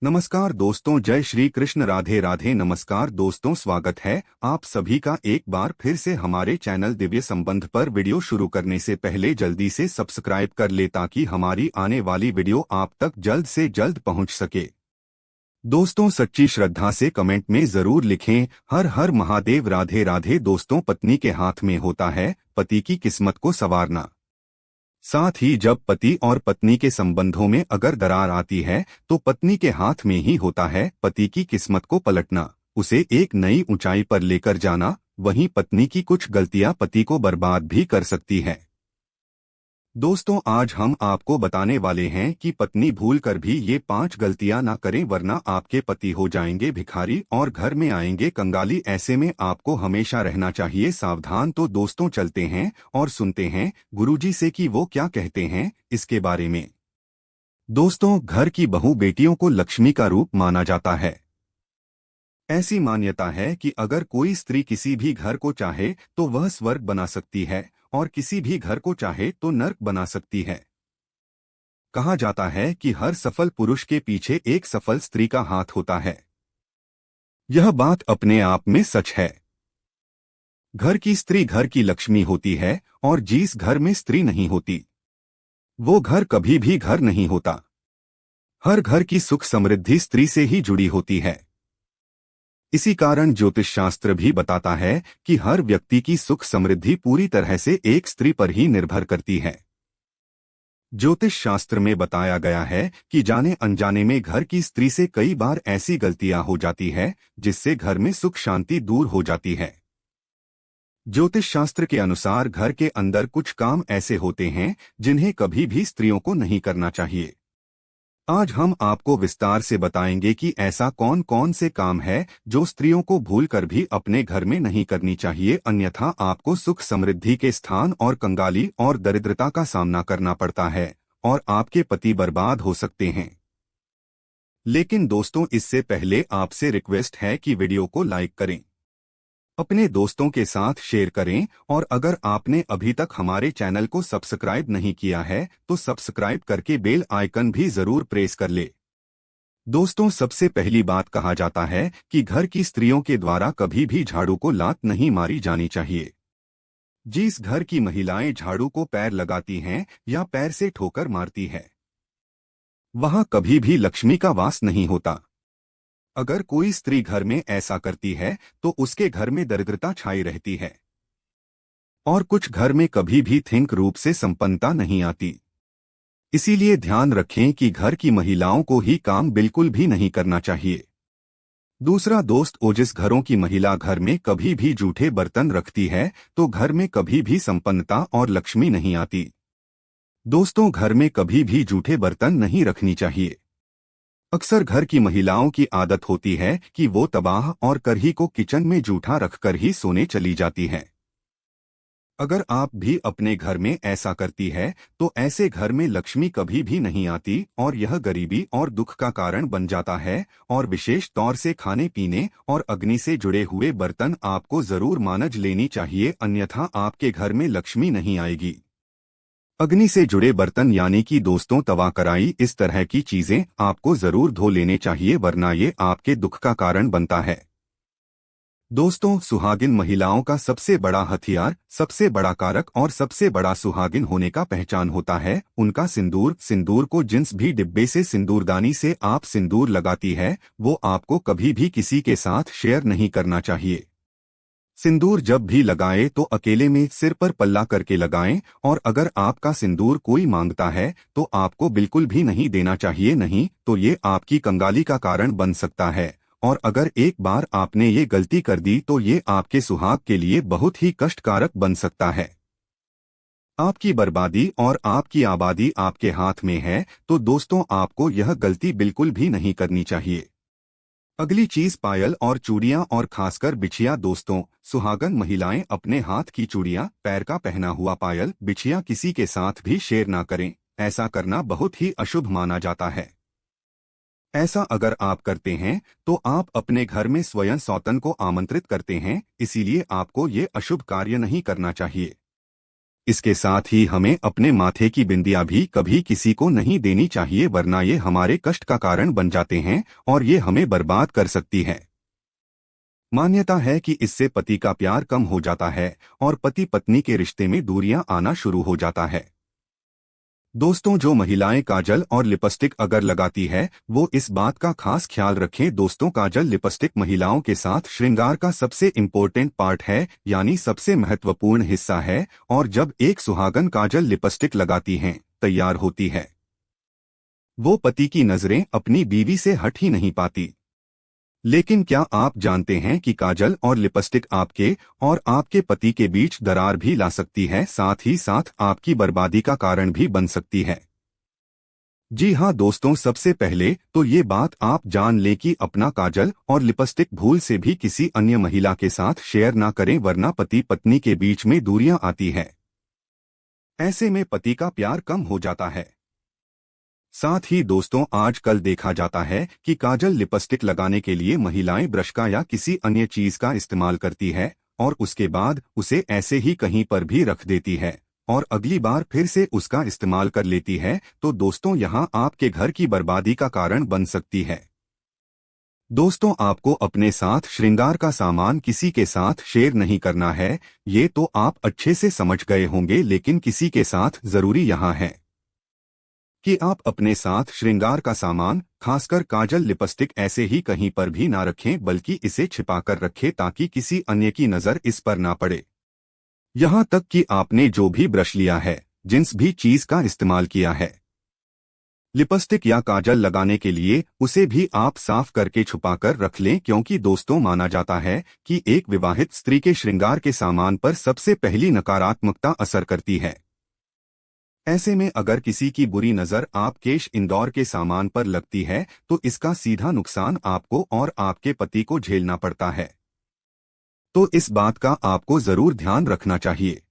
नमस्कार दोस्तों, जय श्री कृष्ण, राधे राधे। नमस्कार दोस्तों, स्वागत है आप सभी का एक बार फिर से हमारे चैनल दिव्य संबंध पर। वीडियो शुरू करने से पहले जल्दी से सब्सक्राइब कर ले ताकि हमारी आने वाली वीडियो आप तक जल्द से जल्द पहुंच सके। दोस्तों, सच्ची श्रद्धा से कमेंट में जरूर लिखें हर हर महादेव, राधे राधे। दोस्तों, पत्नी के हाथ में होता है पति की किस्मत को संवारना। साथ ही जब पति और पत्नी के संबंधों में अगर दरार आती है तो पत्नी के हाथ में ही होता है पति की किस्मत को पलटना, उसे एक नई ऊंचाई पर लेकर जाना। वहीं पत्नी की कुछ गलतियां पति को बर्बाद भी कर सकती है। दोस्तों, आज हम आपको बताने वाले हैं कि पत्नी भूल कर भी ये 5 गलतियां ना करें, वरना आपके पति हो जाएंगे भिखारी और घर में आएंगे कंगाली। ऐसे में आपको हमेशा रहना चाहिए सावधान। तो दोस्तों, चलते हैं और सुनते हैं गुरुजी से कि वो क्या कहते हैं इसके बारे में। दोस्तों, घर की बहू बेटियों को लक्ष्मी का रूप माना जाता है। ऐसी मान्यता है कि अगर कोई स्त्री किसी भी घर को चाहे तो वह स्वर्ग बना सकती है और किसी भी घर को चाहे तो नर्क बना सकती है। कहा जाता है कि हर सफल पुरुष के पीछे एक सफल स्त्री का हाथ होता है। यह बात अपने आप में सच है। घर की स्त्री घर की लक्ष्मी होती है और जिस घर में स्त्री नहीं होती वो घर कभी भी घर नहीं होता। हर घर की सुख समृद्धि स्त्री से ही जुड़ी होती है। इसी कारण ज्योतिष शास्त्र भी बताता है कि हर व्यक्ति की सुख समृद्धि पूरी तरह से एक स्त्री पर ही निर्भर करती है। ज्योतिष शास्त्र में बताया गया है कि जाने अनजाने में घर की स्त्री से कई बार ऐसी गलतियां हो जाती है जिससे घर में सुख शांति दूर हो जाती है। ज्योतिष शास्त्र के अनुसार घर के अंदर कुछ काम ऐसे होते हैं जिन्हें कभी भी स्त्रियों को नहीं करना चाहिए। आज हम आपको विस्तार से बताएंगे कि ऐसा कौन कौन से काम है जो स्त्रियों को भूलकर भी अपने घर में नहीं करनी चाहिए, अन्यथा आपको सुख समृद्धि के स्थान और कंगाली और दरिद्रता का सामना करना पड़ता है और आपके पति बर्बाद हो सकते हैं। लेकिन दोस्तों, इससे पहले आपसे रिक्वेस्ट है कि वीडियो को लाइक करें, अपने दोस्तों के साथ शेयर करें और अगर आपने अभी तक हमारे चैनल को सब्सक्राइब नहीं किया है तो सब्सक्राइब करके बेल आइकन भी जरूर प्रेस कर ले। दोस्तों, सबसे पहली बात, कहा जाता है कि घर की स्त्रियों के द्वारा कभी भी झाड़ू को लात नहीं मारी जानी चाहिए। जिस घर की महिलाएं झाड़ू को पैर लगाती हैं या पैर से ठोकर मारती है वहां कभी भी लक्ष्मी का वास नहीं होता। अगर कोई स्त्री घर में ऐसा करती है तो उसके घर में दरिद्रता छाई रहती है और कुछ घर में कभी भी थिंक रूप से संपन्नता नहीं आती। इसीलिए ध्यान रखें कि घर की महिलाओं को ही काम बिल्कुल भी नहीं करना चाहिए। दूसरा दोस्त, जिस घरों की महिला घर में कभी भी जूठे बर्तन रखती है तो घर में कभी भी संपन्नता और लक्ष्मी नहीं आती। दोस्तों, घर में कभी भी जूठे बर्तन नहीं रखनी चाहिए। अक्सर घर की महिलाओं की आदत होती है कि वो तबाह और कढ़ी को किचन में जूठा रखकर ही सोने चली जाती हैं। अगर आप भी अपने घर में ऐसा करती है तो ऐसे घर में लक्ष्मी कभी भी नहीं आती और यह गरीबी और दुख का कारण बन जाता है। और विशेष तौर से खाने पीने और अग्नि से जुड़े हुए बर्तन आपको जरूर मानज लेनी चाहिए, अन्यथा आपके घर में लक्ष्मी नहीं आएगी। अग्नि से जुड़े बर्तन यानी कि दोस्तों तवा, कढ़ाई, इस तरह की चीजें आपको जरूर धो लेने चाहिए, वरना ये आपके दुख का कारण बनता है। दोस्तों, सुहागिन महिलाओं का सबसे बड़ा हथियार, सबसे बड़ा कारक और सबसे बड़ा सुहागिन होने का पहचान होता है उनका सिंदूर। सिंदूर को जिस भी डिब्बे से सिंदूरदानी से आप सिंदूर लगाती है वो आपको कभी भी किसी के साथ शेयर नहीं करना चाहिए। सिंदूर जब भी लगाए तो अकेले में सिर पर पल्ला करके लगाएं और अगर आपका सिंदूर कोई मांगता है तो आपको बिल्कुल भी नहीं देना चाहिए, नहीं तो ये आपकी कंगाली का कारण बन सकता है। और अगर एक बार आपने ये गलती कर दी तो ये आपके सुहाग के लिए बहुत ही कष्टकारक बन सकता है। आपकी बर्बादी और आपकी आबादी आपके हाथ में है, तो दोस्तों आपको यह गलती बिल्कुल भी नहीं करनी चाहिए। अगली चीज, पायल और चूड़ियां और खासकर बिछिया। दोस्तों, सुहागन महिलाएं अपने हाथ की चूड़ियां, पैर का पहना हुआ पायल, बिछिया किसी के साथ भी शेयर ना करें। ऐसा करना बहुत ही अशुभ माना जाता है। ऐसा अगर आप करते हैं तो आप अपने घर में स्वयं सौतन को आमंत्रित करते हैं, इसीलिए आपको ये अशुभ कार्य नहीं करना चाहिए। इसके साथ ही हमें अपने माथे की बिंदियां भी कभी किसी को नहीं देनी चाहिए, वरना ये हमारे कष्ट का कारण बन जाते हैं और ये हमें बर्बाद कर सकती है। मान्यता है कि इससे पति का प्यार कम हो जाता है और पति पत्नी के रिश्ते में दूरियां आना शुरू हो जाता है। दोस्तों, जो महिलाएं काजल और लिपस्टिक अगर लगाती है वो इस बात का खास ख्याल रखें। दोस्तों, काजल लिपस्टिक महिलाओं के साथ श्रृंगार का सबसे इम्पोर्टेंट पार्ट है, यानी सबसे महत्वपूर्ण हिस्सा है। और जब एक सुहागन काजल लिपस्टिक लगाती हैं, तैयार होती है, वो पति की नजरें अपनी बीवी से हट ही नहीं पाती। लेकिन क्या आप जानते हैं कि काजल और लिपस्टिक आपके और आपके पति के बीच दरार भी ला सकती है, साथ ही साथ आपकी बर्बादी का कारण भी बन सकती है। जी हाँ दोस्तों, सबसे पहले तो ये बात आप जान लें कि अपना काजल और लिपस्टिक भूल से भी किसी अन्य महिला के साथ शेयर ना करें, वरना पति पत्नी के बीच में दूरियां आती है। ऐसे में पति का प्यार कम हो जाता है। साथ ही दोस्तों, आजकल देखा जाता है कि काजल लिपस्टिक लगाने के लिए महिलाएं ब्रश का या किसी अन्य चीज का इस्तेमाल करती है और उसके बाद उसे ऐसे ही कहीं पर भी रख देती है और अगली बार फिर से उसका इस्तेमाल कर लेती है। तो दोस्तों, यहां आपके घर की बर्बादी का कारण बन सकती है। दोस्तों, आपको अपने साथ श्रृंगार का सामान किसी के साथ शेयर नहीं करना है, ये तो आप अच्छे से समझ गए होंगे, लेकिन किसी के साथ जरूरी यहाँ है कि आप अपने साथ श्रृंगार का सामान, खासकर काजल लिपस्टिक, ऐसे ही कहीं पर भी ना रखें, बल्कि इसे छिपाकर रखें ताकि किसी अन्य की नजर इस पर ना पड़े। यहाँ तक कि आपने जो भी ब्रश लिया है, जिस भी चीज का इस्तेमाल किया है लिपस्टिक या काजल लगाने के लिए, उसे भी आप साफ करके छुपाकर रख लें, क्योंकि दोस्तों, माना जाता है कि एक विवाहित स्त्री के श्रृंगार के सामान पर सबसे पहली नकारात्मकता असर करती है। ऐसे में अगर किसी की बुरी नजर आप केश इंदौर के सामान पर लगती है तो इसका सीधा नुकसान आपको और आपके पति को झेलना पड़ता है। तो इस बात का आपको जरूर ध्यान रखना चाहिए।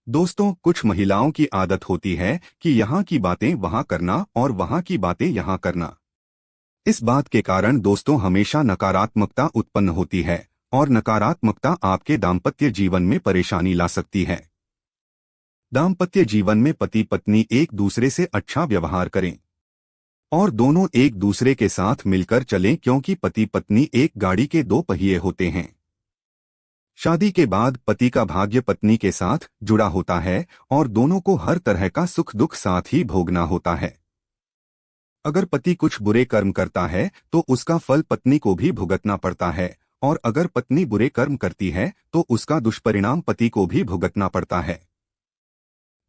दोस्तों, कुछ महिलाओं की आदत होती है कि यहाँ की बातें वहाँ करना और वहाँ की बातें यहाँ करना। इस बात के कारण दोस्तों हमेशा नकारात्मकता उत्पन्न होती है और नकारात्मकता आपके दाम्पत्य जीवन में परेशानी ला सकती है। दाम्पत्य जीवन में पति पत्नी एक दूसरे से अच्छा व्यवहार करें और दोनों एक दूसरे के साथ मिलकर चलें, क्योंकि पति पत्नी एक गाड़ी के दो पहिए होते हैं। शादी के बाद पति का भाग्य पत्नी के साथ जुड़ा होता है और दोनों को हर तरह का सुख दुख साथ ही भोगना होता है। अगर पति कुछ बुरे कर्म करता है तो उसका फल पत्नी को भी भुगतना पड़ता है, और अगर पत्नी बुरे कर्म करती है तो उसका दुष्परिणाम पति को भी भुगतना पड़ता है।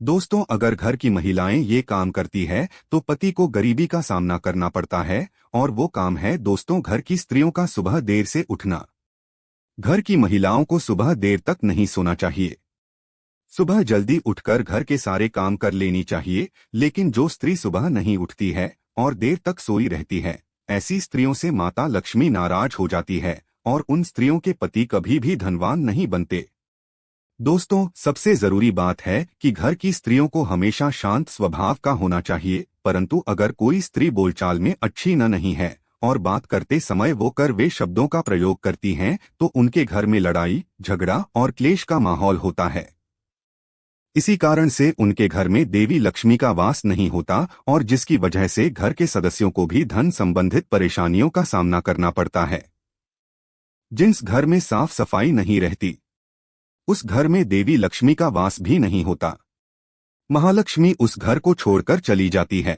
दोस्तों, अगर घर की महिलाएं ये काम करती है तो पति को गरीबी का सामना करना पड़ता है, और वो काम है दोस्तों घर की स्त्रियों का सुबह देर से उठना। घर की महिलाओं को सुबह देर तक नहीं सोना चाहिए। सुबह जल्दी उठकर घर के सारे काम कर लेनी चाहिए, लेकिन जो स्त्री सुबह नहीं उठती है और देर तक सोई रहती है, ऐसी स्त्रियों से माता लक्ष्मी नाराज हो जाती है और उन स्त्रियों के पति कभी भी धनवान नहीं बनते। दोस्तों, सबसे जरूरी बात है कि घर की स्त्रियों को हमेशा शांत स्वभाव का होना चाहिए, परंतु अगर कोई स्त्री बोलचाल में अच्छी न नहीं है और बात करते समय वो वे शब्दों का प्रयोग करती हैं तो उनके घर में लड़ाई, झगड़ा और क्लेश का माहौल होता है। इसी कारण से उनके घर में देवी लक्ष्मी का वास नहीं होता और जिसकी वजह से घर के सदस्यों को भी धन संबंधित परेशानियों का सामना करना पड़ता है। जिस घर में साफ सफाई नहीं रहती, उस घर में देवी लक्ष्मी का वास भी नहीं होता। महालक्ष्मी उस घर को छोड़कर चली जाती है।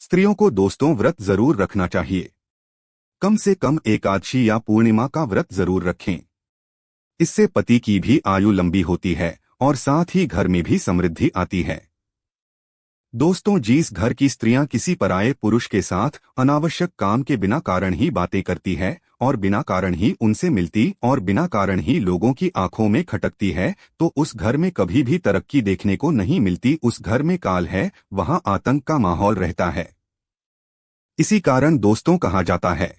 स्त्रियों को दोस्तों व्रत जरूर रखना चाहिए। कम से कम एकादशी या पूर्णिमा का व्रत जरूर रखें। इससे पति की भी आयु लंबी होती है और साथ ही घर में भी समृद्धि आती है। दोस्तों, जिस घर की स्त्रियां किसी पराये पुरुष के साथ अनावश्यक काम के बिना कारण ही बातें करती है और बिना कारण ही उनसे मिलती और बिना कारण ही लोगों की आंखों में खटकती है, तो उस घर में कभी भी तरक्की देखने को नहीं मिलती। उस घर में काल है, वहां आतंक का माहौल रहता है। इसी कारण दोस्तों कहा जाता है,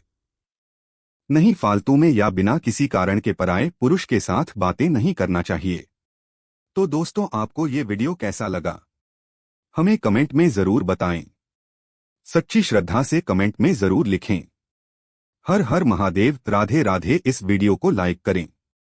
नहीं फालतू में या बिना किसी कारण के पराये पुरुष के साथ बातें नहीं करना चाहिए। तो दोस्तों, आपको ये वीडियो कैसा लगा हमें कमेंट में जरूर बताएं। सच्ची श्रद्धा से कमेंट में जरूर लिखें। हर हर महादेव। राधे राधे। इस वीडियो को लाइक करें।